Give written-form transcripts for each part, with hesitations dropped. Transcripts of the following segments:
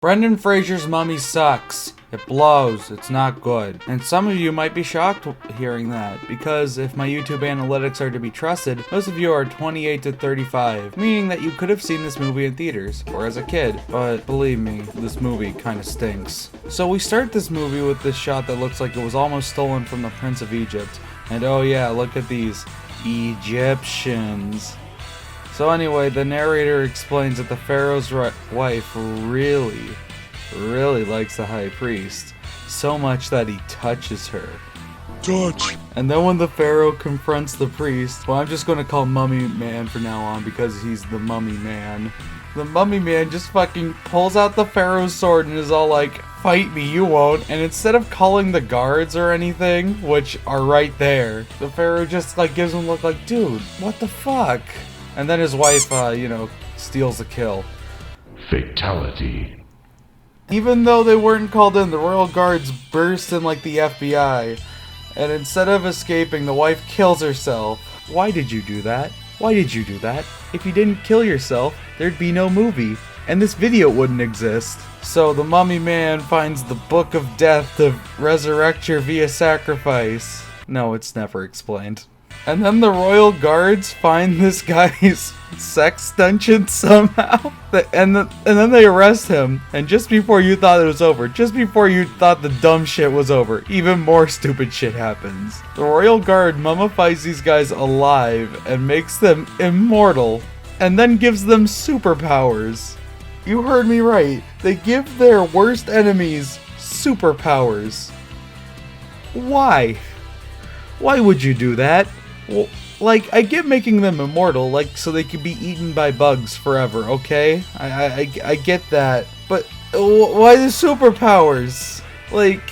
Brendan Fraser's mummy sucks. It blows. It's not good. And some of you might be shocked hearing that, because if my YouTube analytics are to be trusted, most of you are 28 to 35, meaning that you could have seen this movie in theaters, or as a kid. But believe me, this movie kinda stinks. So we start this movie with this shot that looks like it was almost stolen from the Prince of Egypt. And oh yeah, look at these Egyptians. So anyway, the narrator explains that the Pharaoh's wife really likes the high priest, so much that he touches her. Touch! And then when the Pharaoh confronts the priest, well, I'm just gonna call Mummy Man from now on because he's the Mummy Man. The Mummy Man just fucking pulls out the Pharaoh's sword and is all like, fight me, you won't. And instead of calling the guards or anything, which are right there, the Pharaoh just like gives him a look like, dude, what the fuck? And then his wife, steals the kill. Fatality. Even though they weren't called in, the royal guards burst in like the FBI. And instead of escaping, the wife kills herself. Why did you do that? Why did you do that? If you didn't kill yourself, there'd be no movie. And this video wouldn't exist. So the Mummy Man finds the Book of Death to resurrect you via sacrifice. No, it's never explained. And then the royal guards find this guy's sex dungeon somehow, and then they arrest him. And just before you thought it was over, just before you thought the dumb shit was over, even more stupid shit happens. The royal guard mummifies these guys alive and makes them immortal, and then gives them superpowers. You heard me right. They give their worst enemies superpowers. Why? Why would you do that? Well, like, I get making them immortal, like, so they could be eaten by bugs forever, okay? I get that. But why the superpowers? Like,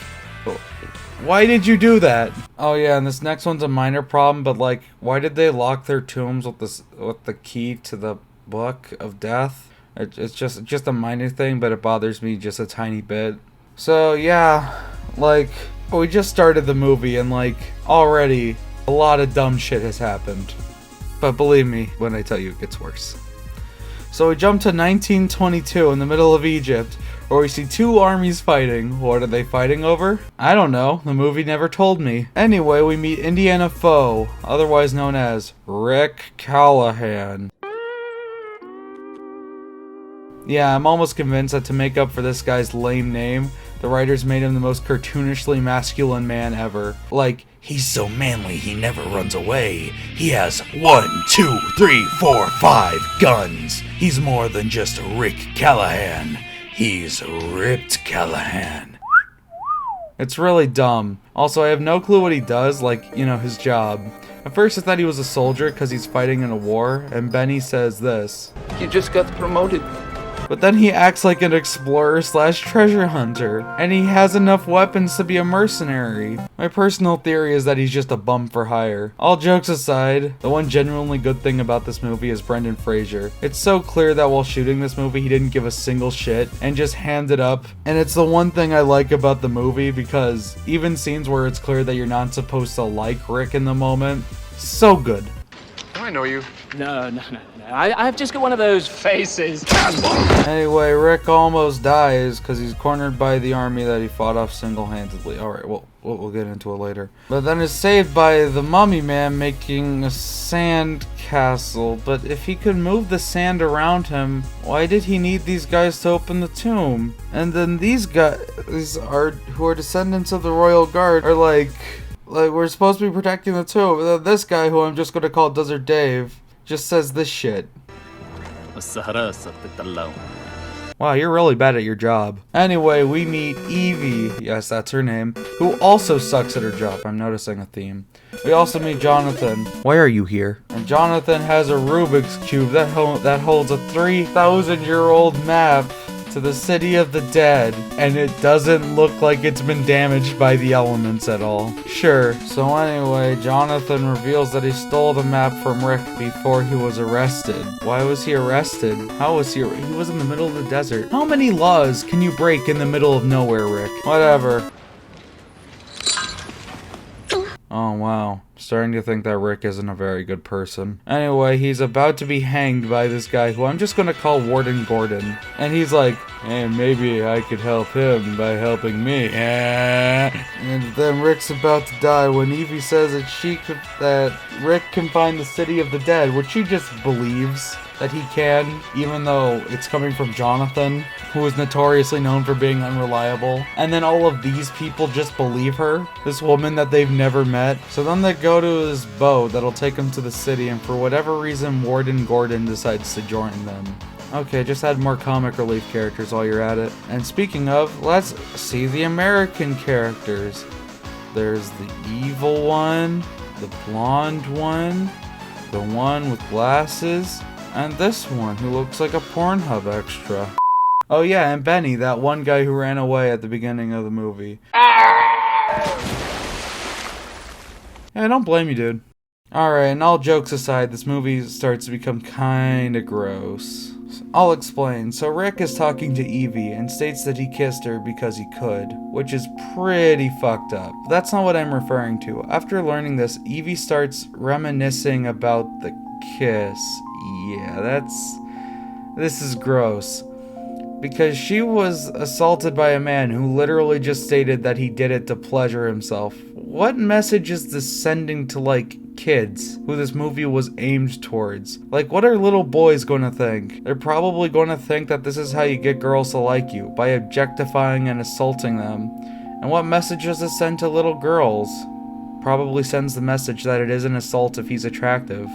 why did you do that? Oh yeah, and this next one's a minor problem, but like, why did they lock their tombs with the key to the Book of Death? It's just a minor thing, but it bothers me just a tiny bit. So yeah, like, we just started the movie and like, already a lot of dumb shit has happened. But believe me when I tell you it gets worse. So we jump to 1922 in the middle of Egypt, where we see two armies fighting. What are they fighting over? I don't know. The movie never told me. Anyway, we meet Indiana Foe, otherwise known as Rick Callahan. Yeah, I'm almost convinced that to make up for this guy's lame name, the writers made him the most cartoonishly masculine man ever. Like, he's so manly he never runs away. He has 1, 2, 3, 4, 5 guns. He's more than just Rick Callahan. He's Ripped Callahan. It's really dumb. Also, I have no clue what he does, like, you know, his job. At first I thought he was a soldier because he's fighting in a war, and Benny says this. You just got promoted. But then he acts like an explorer slash treasure hunter, and he has enough weapons to be a mercenary. My personal theory is that he's just a bum for hire. All jokes aside, the one genuinely good thing about this movie is Brendan Fraser. It's so clear that while shooting this movie he didn't give a single shit and just handed up, and it's the one thing I like about the movie, because even scenes where it's clear that you're not supposed to like Rick in the moment, so good. I know you. No. I've just got one of those faces. Anyway, Rick almost dies because he's cornered by the army that he fought off single-handedly. Alright, we'll get into it later. But then is saved by the Mummy Man making a sand castle. But if he could move the sand around him, why did he need these guys to open the tomb? And then these guys who are descendants of the royal guard are like we're supposed to be protecting the tomb. And then this guy, who I'm just gonna call Desert Dave, just says this shit. Wow, you're really bad at your job. Anyway, we meet Evie, yes, that's her name, who also sucks at her job. I'm noticing a theme. We also meet Jonathan. Why are you here? And Jonathan has a Rubik's Cube that holds a 3,000-year-old map to the city of the dead, and it doesn't look like it's been damaged by the elements at all. Sure. So anyway, Jonathan reveals that he stole the map from Rick before he was arrested. Why was he arrested? How was he was in the middle of the desert. How many laws can you break in the middle of nowhere, Rick? Whatever. Oh wow. Starting to think that Rick isn't a very good person. Anyway, he's about to be hanged by this guy who I'm just gonna call Warden Gordon. And he's like, hey, maybe I could help him by helping me. And then Rick's about to die when Evie says that Rick can find the city of the dead, which she just believes that he can, even though it's coming from Jonathan, who is notoriously known for being unreliable. And then all of these people just believe her, this woman that they've never met. So then they go to this boat that'll take them to the city, and for whatever reason, Warden Gordon decides to join them. Okay, just add more comic relief characters while you're at it. And speaking of, let's see the American characters. There's the evil one, the blonde one, the one with glasses, and this one who looks like a Pornhub extra. Oh yeah, and Benny, that one guy who ran away at the beginning of the movie. Yeah, I don't blame you, dude. Alright, and all jokes aside, this movie starts to become kinda gross. I'll explain. So Rick is talking to Evie and states that he kissed her because he could, which is pretty fucked up. But that's not what I'm referring to. After learning this, Evie starts reminiscing about the kiss. Yeah, this is gross. Because she was assaulted by a man who literally just stated that he did it to pleasure himself. What message is this sending to, like, kids who this movie was aimed towards? Like, what are little boys going to think? They're probably going to think that this is how you get girls to like you, by objectifying and assaulting them. And what message does this send to little girls? Probably sends the message that it is an assault if he's attractive.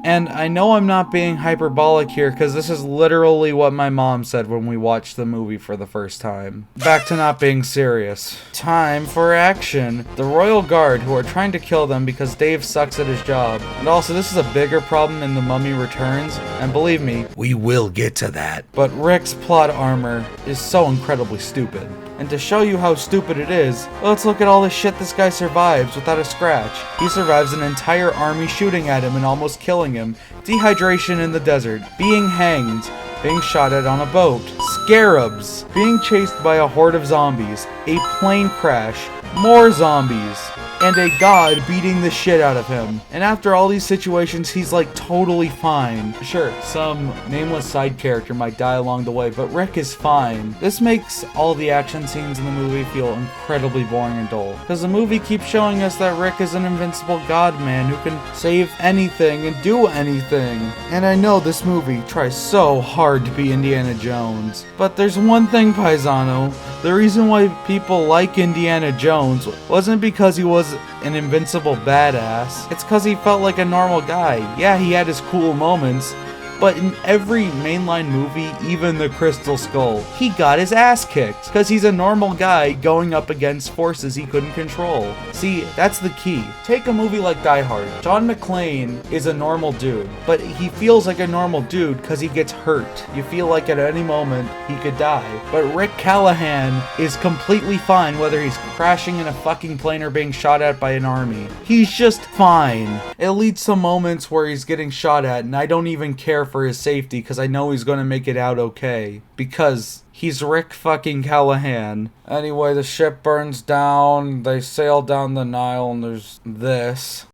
And I know I'm not being hyperbolic here, because this is literally what my mom said when we watched the movie for the first time. Back to not being serious. Time for action. The Royal Guard, who are trying to kill them because Dave sucks at his job. And also, this is a bigger problem in The Mummy Returns, and believe me, we will get to that. But Rick's plot armor is so incredibly stupid. And to show you how stupid it is, let's look at all the shit this guy survives without a scratch. He survives an entire army shooting at him and almost killing him, dehydration in the desert, being hanged, being shot at on a boat, scarabs, being chased by a horde of zombies, a plane crash, more zombies, and a god beating the shit out of him. And after all these situations, he's like totally fine. Sure, some nameless side character might die along the way, but Rick is fine. This makes all the action scenes in the movie feel incredibly boring and dull, because the movie keeps showing us that Rick is an invincible god man who can save anything and do anything. And I know this movie tries so hard to be Indiana Jones, but there's one thing, Paisano. The reason why people like Indiana Jones wasn't because he was an invincible badass. It's because he felt like a normal guy. Yeah, he had his cool moments, but in every mainline movie, even The Crystal Skull, he got his ass kicked because he's a normal guy going up against forces he couldn't control. See, that's the key. Take a movie like Die Hard. John McClane is a normal dude, but he feels like a normal dude because he gets hurt. You feel like at any moment he could die. But Rick Callahan is completely fine whether he's crashing in a fucking plane or being shot at by an army. He's just fine. It leads to moments where he's getting shot at and I don't even care for his safety because I know he's gonna make it out okay. Because he's Rick fucking Callahan. Anyway, the ship burns down, they sail down the Nile, and there's this.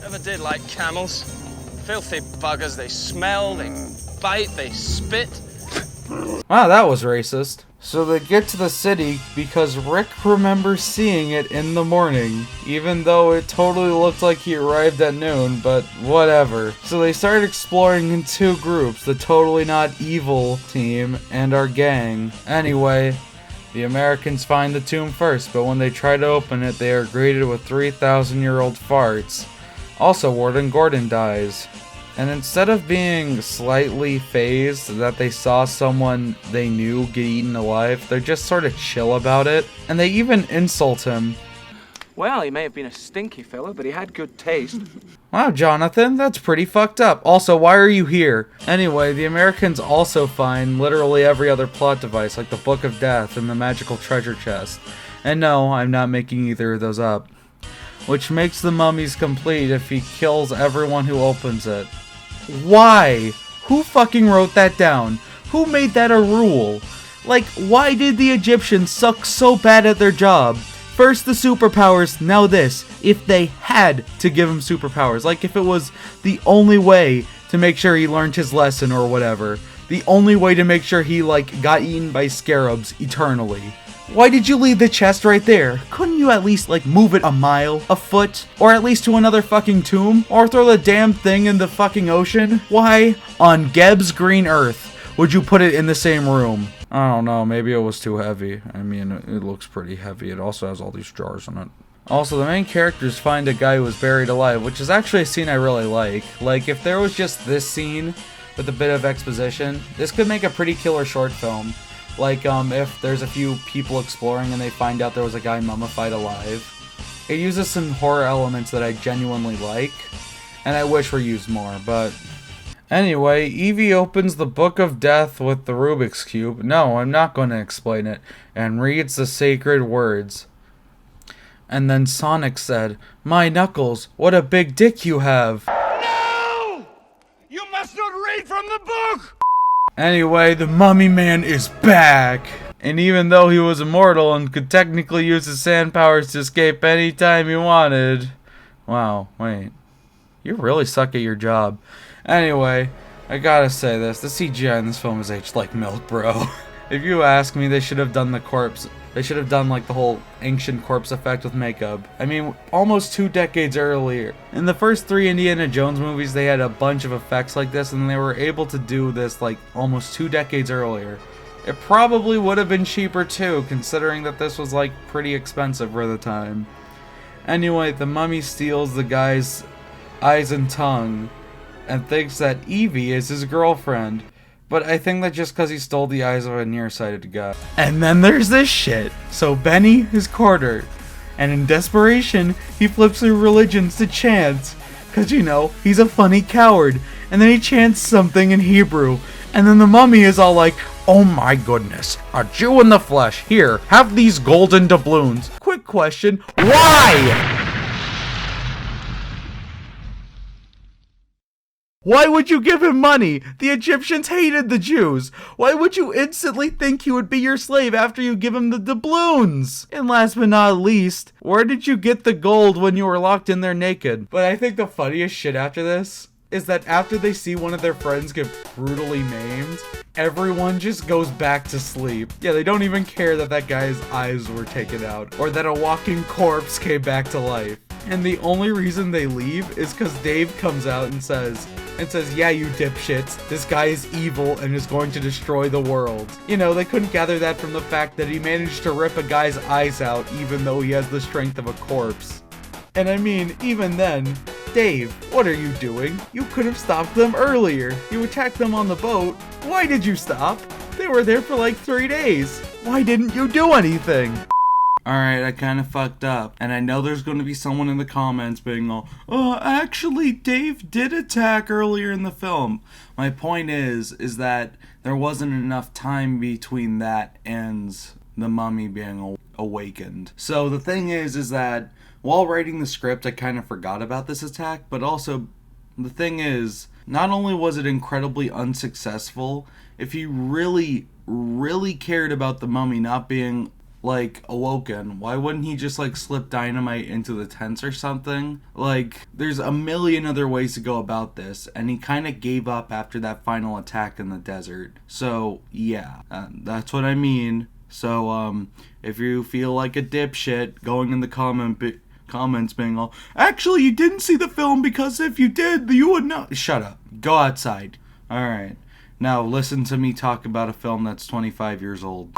Never did like camels. Filthy buggers, they smell, they bite, they spit. Wow, that was racist. So they get to the city because Rick remembers seeing it in the morning, even though it totally looked like he arrived at noon, but whatever. So they start exploring in two groups, the totally not evil team and our gang. Anyway, the Americans find the tomb first, but when they try to open it, they are greeted with 3,000-year-old farts. Also, Warden Gordon dies. And instead of being slightly fazed that they saw someone they knew get eaten alive, they're just sort of chill about it. And they even insult him. Well, he may have been a stinky fella, but he had good taste. Wow, Jonathan, that's pretty fucked up. Also, why are you here? Anyway, the Americans also find literally every other plot device, like the Book of Death and the magical treasure chest. And no, I'm not making either of those up. Which makes the mummies complete if he kills everyone who opens it. Why? Who fucking wrote that down? Who made that a rule? Like, why did the Egyptians suck so bad at their job? First the superpowers, now this. If they had to give him superpowers, like if it was the only way to make sure he learned his lesson or whatever. The only way to make sure he, like, got eaten by scarabs eternally. Why did you leave the chest right there? Couldn't you at least, like, move it a mile, a foot, or at least to another fucking tomb? Or throw the damn thing in the fucking ocean? Why, on Geb's green earth, would you put it in the same room? I don't know, maybe it was too heavy. I mean, it looks pretty heavy. It also has all these jars in it. Also, the main characters find a guy who was buried alive, which is actually a scene I really like. Like, if there was just this scene with a bit of exposition, this could make a pretty killer short film. Like, if there's a few people exploring and they find out there was a guy mummified alive. It uses some horror elements that I genuinely like, and I wish were used more, but... Anyway, Evie opens the Book of Death with the Rubik's Cube. No, I'm not going to explain it. And reads the sacred words. And then Sonic said, "My Knuckles, what a big dick you have." No! You must not read from the book! Anyway, the Mummy Man is back! And even though he was immortal and could technically use his sand powers to escape anytime he wanted... Wow, wait. You really suck at your job. Anyway, I gotta say this. The CGI in this film is aged like milk, bro. If you ask me, they should have done the corpse. They should have done like the whole ancient corpse effect with makeup. I mean, almost 2 decades earlier. In the first 3 Indiana Jones movies, they had a bunch of effects like this, and they were able to do this like almost 2 decades earlier. It probably would have been cheaper too, considering that this was like pretty expensive for the time. Anyway, the mummy steals the guy's eyes and tongue, and thinks that Evie is his girlfriend. But I think that just because he stole the eyes of a nearsighted guy. And then there's this shit. So Benny is cornered. And in desperation, he flips through religions to chant. Because, you know, he's a funny coward. And then he chants something in Hebrew. And then the mummy is all like, "Oh my goodness, a Jew in the flesh. Here, have these golden doubloons." Quick question, why? Why would you give him money? The Egyptians hated the Jews. Why would you instantly think he would be your slave after you give him the doubloons? And last but not least, where did you get the gold when you were locked in there naked? But I think the funniest shit after this is that after they see one of their friends get brutally maimed, everyone just goes back to sleep. Yeah, they don't even care that that guy's eyes were taken out, or that a walking corpse came back to life. And the only reason they leave is because Dave comes out and says, "Yeah, you dipshits, this guy is evil and is going to destroy the world." You know, they couldn't gather that from the fact that he managed to rip a guy's eyes out even though he has the strength of a corpse. And I mean, even then, Dave, what are you doing? You could have stopped them earlier. You attacked them on the boat. Why did you stop? They were there for like 3 days. Why didn't you do anything? Alright, I kind of fucked up. And I know there's going to be someone in the comments being all, "Oh, actually, Dave did attack earlier in the film." My point is that there wasn't enough time between that and the mummy being awakened. So the thing is that while writing the script, I kind of forgot about this attack, but also the thing is, not only was it incredibly unsuccessful, if he really, really cared about the mummy not being like awoken, why wouldn't he just like slip dynamite into the tents or something? Like, there's a million other ways to go about this, and he kind of gave up after that final attack in the desert. So yeah, that's what I mean. So if you feel like a dipshit going in the comments being all, "Actually, you didn't see the film because if you did, you would know." Shut up. Go outside. Alright. Now listen to me talk about a film that's 25 years old.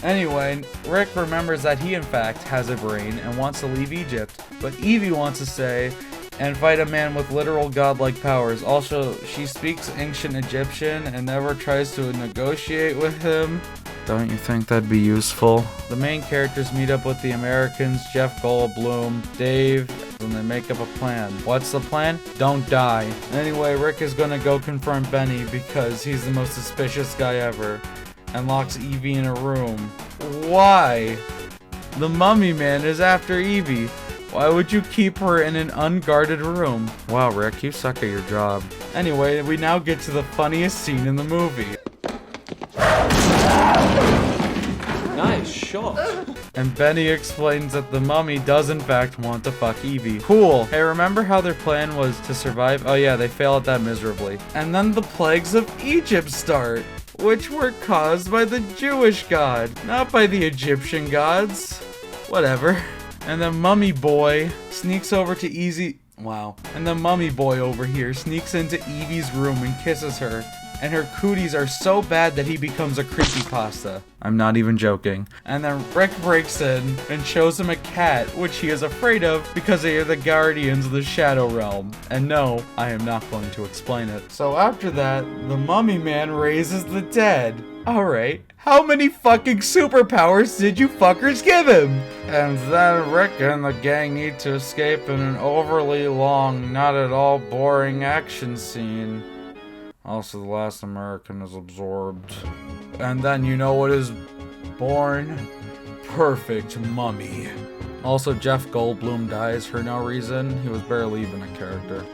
Anyway, Rick remembers that he in fact has a brain and wants to leave Egypt, but Evie wants to stay and fight a man with literal godlike powers. Also, she speaks ancient Egyptian and never tries to negotiate with him. Don't you think that'd be useful? The main characters meet up with the Americans, Jeff Goldblum, Dave, and they make up a plan. What's the plan? Don't die. Anyway, Rick is gonna go confront Benny because he's the most suspicious guy ever, and locks Evie in a room. Why? The Mummy Man is after Evie. Why would you keep her in an unguarded room? Wow, Rick, you suck at your job. Anyway, we now get to the funniest scene in the movie. Nice shot. And Benny explains that the mummy does in fact want to fuck Evie. Cool. Hey, remember how their plan was to survive? Oh yeah, they fail at that miserably. And then the plagues of Egypt start, which were caused by the Jewish god, not by the Egyptian gods. Whatever. And the mummy boy sneaks over to Easy. Wow. And the mummy boy over here sneaks into Evie's room and kisses her. And her cooties are so bad that he becomes a creepypasta. I'm not even joking. And then Rick breaks in and shows him a cat, which he is afraid of because they are the guardians of the Shadow Realm. And no, I am not going to explain it. So after that, the mummy man raises the dead. Alright, how many fucking superpowers did you fuckers give him? And then Rick and the gang need to escape in an overly long, not at all boring action scene. Also, the last American is absorbed. And then you know what is born? Perfect mummy. Also, Jeff Goldblum dies for no reason. He was barely even a character.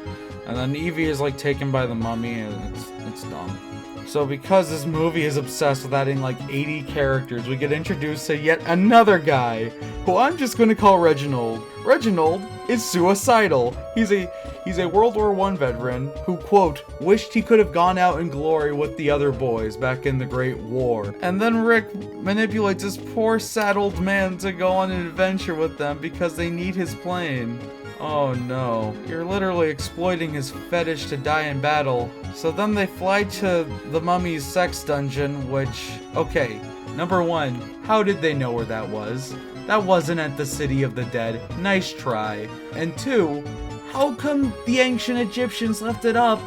And then Evie is like taken by the mummy, and it's dumb. So because this movie is obsessed with adding like 80 characters, we get introduced to yet another guy, who I'm just gonna call Reginald. Reginald is suicidal. He's a World War I veteran who, quote, wished he could have gone out in glory with the other boys back in the Great War. And then Rick manipulates this poor sad old man to go on an adventure with them because they need his plane. Oh no, you're literally exploiting his fetish to die in battle. So then they fly to the mummy's sex dungeon, which, okay, number one, how did they know where that was? That wasn't at the City of the Dead. Nice try. And two, how come the ancient Egyptians left it up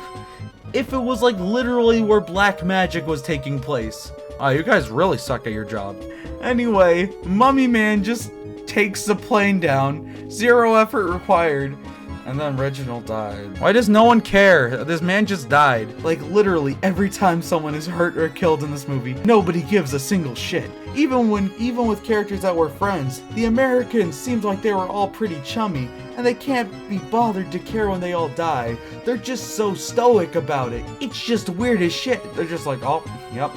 if it was like literally where black magic was taking place? Oh, you guys really suck at your job. Anyway, Mummy Man just takes the plane down, 0 effort required, and then Reginald died. Why does no one care? This man just died. Like literally every time someone is hurt or killed in this movie, nobody gives a single shit. Even with characters that were friends, the Americans seemed like they were all pretty chummy, and they can't be bothered to care when they all die. They're just so stoic about it. It's just weird as shit. They're just like, oh, yep,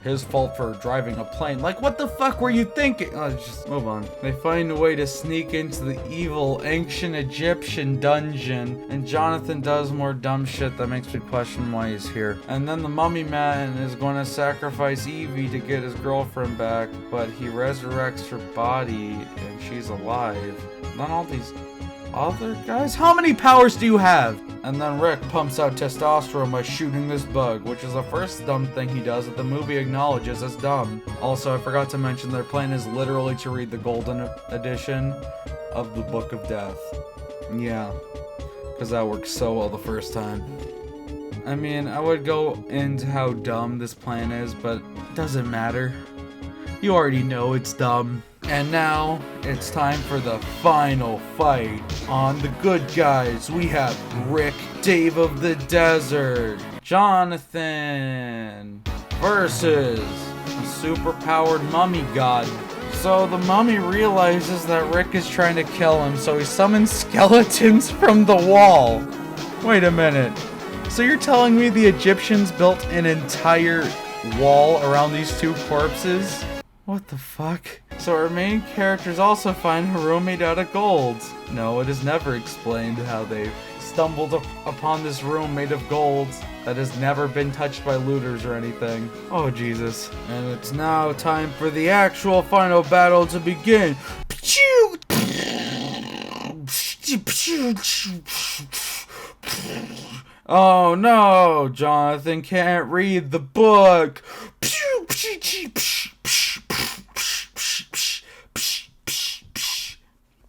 his fault for driving a plane. Like, what the fuck were you thinking? Just move on. They find a way to sneak into the evil ancient Egyptian dungeon, and Jonathan does more dumb shit that makes me question why he's here. And then the mummy man is going to sacrifice Evie to get his girlfriend back, but he resurrects her body and she's alive. Then all these other guys? How many powers do you have? And then Rick pumps out testosterone by shooting this bug, which is the first dumb thing he does that the movie acknowledges as dumb. Also, I forgot to mention their plan is literally to read the golden edition of the Book of Death. Yeah, because that worked so well the first time. I mean, I would go into how dumb this plan is, but it doesn't matter. You already know it's dumb. And now, it's time for the final fight. On the good guys, we have Rick, Dave of the Desert, Jonathan, versus a super-powered mummy god. So the mummy realizes that Rick is trying to kill him, so he summons skeletons from the wall. Wait a minute. So you're telling me the Egyptians built an entire wall around these two corpses? What the fuck? So our main characters also find a room made out of gold. No, it is never explained how they stumbled upon this room made of gold that has never been touched by looters or anything. Oh, Jesus. And it's now time for the actual final battle to begin. Oh no, Jonathan can't read the book.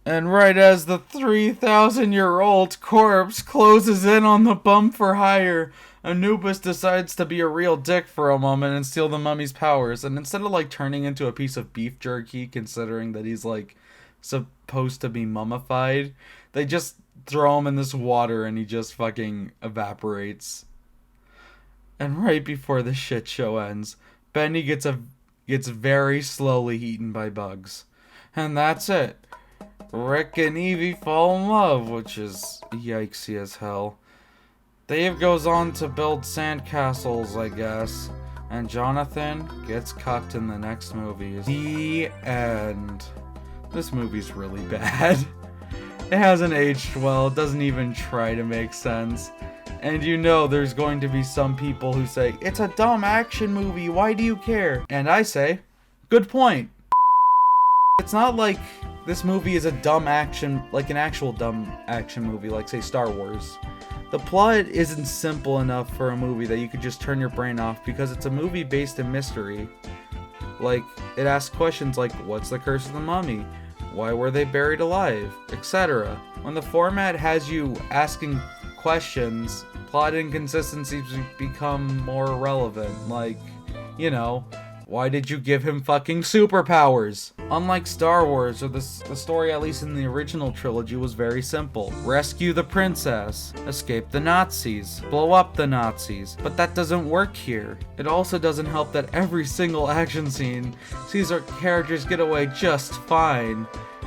And right as the 3,000-year-old corpse closes in on the bum for hire, Anubis decides to be a real dick for a moment and steal the mummy's powers. And instead of like turning into a piece of beef jerky, considering that he's like supposed to be mummified, they just throw him in this water and he just fucking evaporates. And right before the shit show ends, Benny gets very slowly eaten by bugs. And that's it. Rick and Evie fall in love, which is yikesy as hell. Dave goes on to build sandcastles, I guess. And Jonathan gets cucked in the next movies. The end. This movie's really bad. It hasn't aged well, it doesn't even try to make sense. And you know there's going to be some people who say, it's a dumb action movie, why do you care? And I say, good point. It's not like this movie is a dumb action, like an actual dumb action movie, like say Star Wars. The plot isn't simple enough for a movie that you could just turn your brain off because it's a movie based in mystery. Like, it asks questions like, what's the curse of the mummy? Why were they buried alive? Etc. When the format has you asking questions, plot inconsistencies become more relevant. Like, you know, why did you give him fucking superpowers? Unlike Star Wars, or the story at least in the original trilogy was very simple. Rescue the princess, escape the Nazis, blow up the Nazis. But that doesn't work here. It also doesn't help that every single action scene sees our characters get away just fine.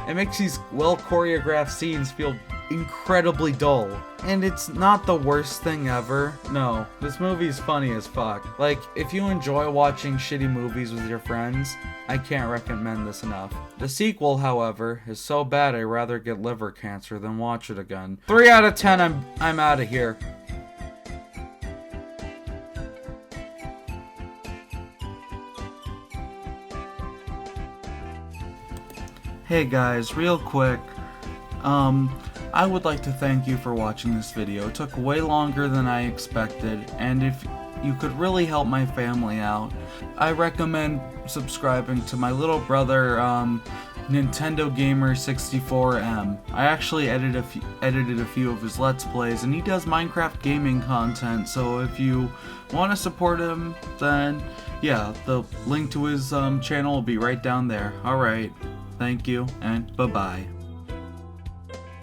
It makes these well choreographed scenes feel incredibly dull. And it's not the worst thing ever. No, this movie's funny as fuck. Like, if you enjoy watching shitty movies with your friends, I can't recommend this enough. The sequel, however, is so bad I'd rather get liver cancer than watch it again. 3 out of 10, I'm out of here. Hey guys, real quick, I would like to thank you for watching this video. It took way longer than I expected, and if you could really help my family out, I recommend subscribing to my little brother, Nintendo Gamer 64M. I actually edited a few of his Let's Plays, and he does Minecraft gaming content, so if you want to support him, then yeah, the link to his channel will be right down there. Alright, thank you, and bye-bye.